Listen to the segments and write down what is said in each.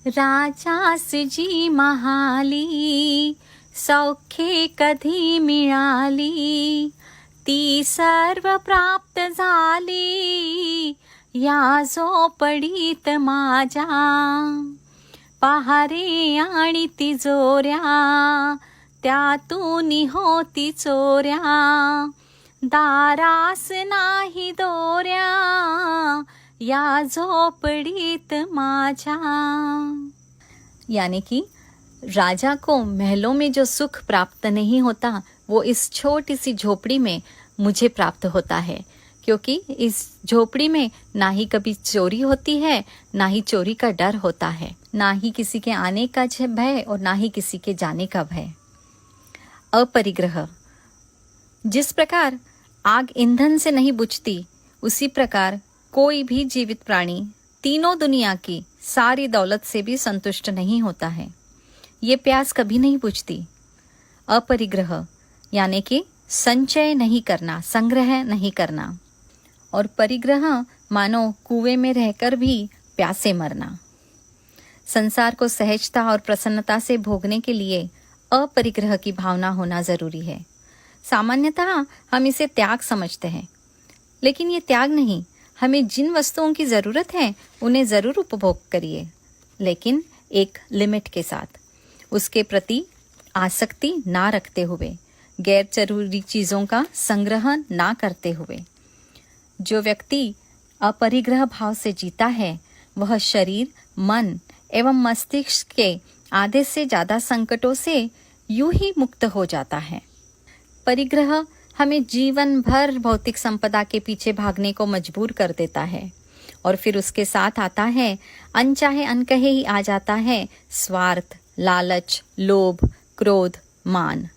राजासजी महाली सौख्ये कधी मिळाली, ती सर्व प्राप्त झाली या झोपडीत माझ्या. पहारे आणि तिजोऱ्या त्यातून होती चोऱ्या, दारास नाही दोऱ्या या झोपडीत माझ्या. यानी कि राजा को महलों में जो सुख प्राप्त नहीं होता वो इस छोटी सी झोपड़ी में मुझे प्राप्त होता है, क्योंकि इस झोपड़ी में ना ही कभी चोरी होती है, ना ही चोरी का डर होता है, ना ही किसी के आने का भय और ना ही किसी के जाने का भय. अपरिग्रह. जिस प्रकार आग ईंधन से नहीं बुझती, उसी प्रकार कोई भी जीवित प्राणी तीनों दुनिया की सारी दौलत से भी संतुष्ट नहीं होता है. ये प्यास कभी नहीं बुझती. अपरिग्रह यानी कि संचय नहीं करना, संग्रह नहीं करना. और परिग्रह मानो कुएं में रहकर भी प्यासे मरना. संसार को सहजता और प्रसन्नता से भोगने के लिए अपरिग्रह की भावना होना जरूरी है. सामान्यतः हम इसे त्याग समझते हैं, लेकिन ये त्याग नहीं. हमें जिन वस्तुओं की जरूरत है उन्हें जरूर उपभोग करिए, लेकिन एक लिमिट के साथ. उसके प्रति आसक्ति ना रखते हुए, गैर जरूरी चीजों का संग्रह ना करते हुए. जो व्यक्ति अपरिग्रह भाव से जीता है वह शरीर, मन एवं मस्तिष्क के आधे से ज्यादा संकटों से यूं ही मुक्त हो जाता है. परिग्रह हमें जीवन भर भौतिक संपदा के पीछे भागने को मजबूर कर देता है, और फिर उसके साथ आता है, अनचाहे अनकहे ही आ जाता है, स्वार्थ, लालच, लोभ, क्रोध, मान.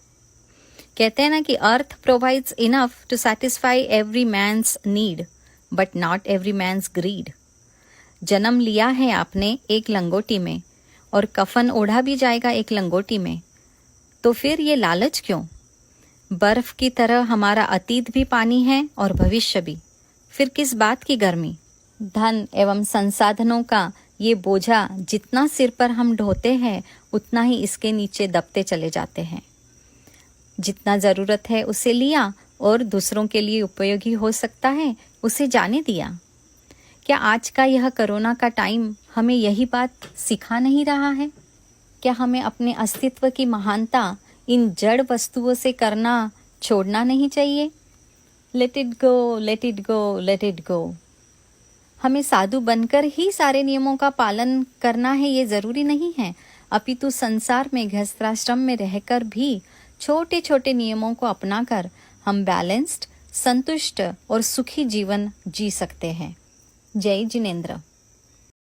कहते हैं ना कि earth provides enough to satisfy every man's need but not every man's greed. जन्म लिया है आपने एक लंगोटी में और कफन ओढ़ा भी जाएगा एक लंगोटी में, तो फिर ये लालच क्यों? बर्फ की तरह हमारा अतीत भी पानी है और भविष्य भी, फिर किस बात की गर्मी? धन एवं संसाधनों का ये बोझा जितना सिर पर हम ढोते हैं उतना ही इसके नीचे दबते चले जाते हैं. जितना जरूरत है उसे लिया और दूसरों के लिए उपयोगी हो सकता है उसे जाने दिया. क्या आज का यह कोरोना का टाइम हमें यही बात सिखा नहीं रहा है? क्या हमें अपने अस्तित्व की महानता इन जड़ वस्तुओं से करना छोड़ना नहीं चाहिए? Let it go, let it go, let it go. हमें साधु बनकर ही सारे नियमों का पालन करना है ये जरूरी नहीं है, अपितु संसार में गृहस्थाश्रम में रहकर भी छोटे छोटे नियमों को अपनाकर हम बैलेंस्ड, संतुष्ट और सुखी जीवन जी सकते हैं. जय जिनेंद्र.